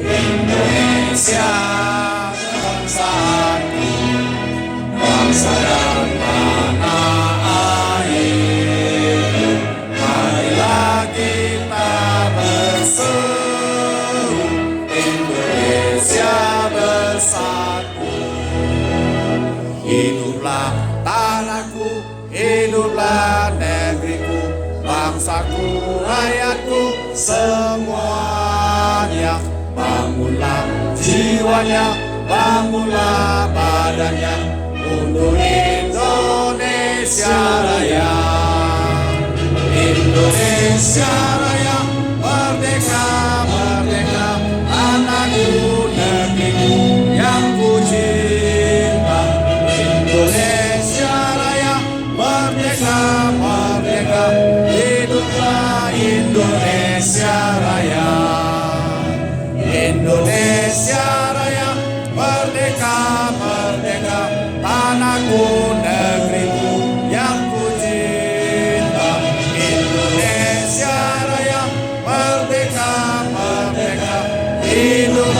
Indonesia bangsaku, bangsa dan tanah air. Marilah kita berseru, Indonesia bersatu. Hiduplah tanahku, hiduplah negeriku, bangsaku, rakyatku, semuanya. Bangunlah jiwanya, bangunlah badannya, untuk Indonesia Raya. Indonesia Raya, merdeka, merdeka, tanahku, negeriku yang ku cinta. Indonesia Raya, merdeka, merdeka, hiduplah Indonesia Raya. Indonesia Raya, merdeka, merdeka, tanahku, negeriku yang ku cinta. Indonesia Raya, merdeka, merdeka, hidup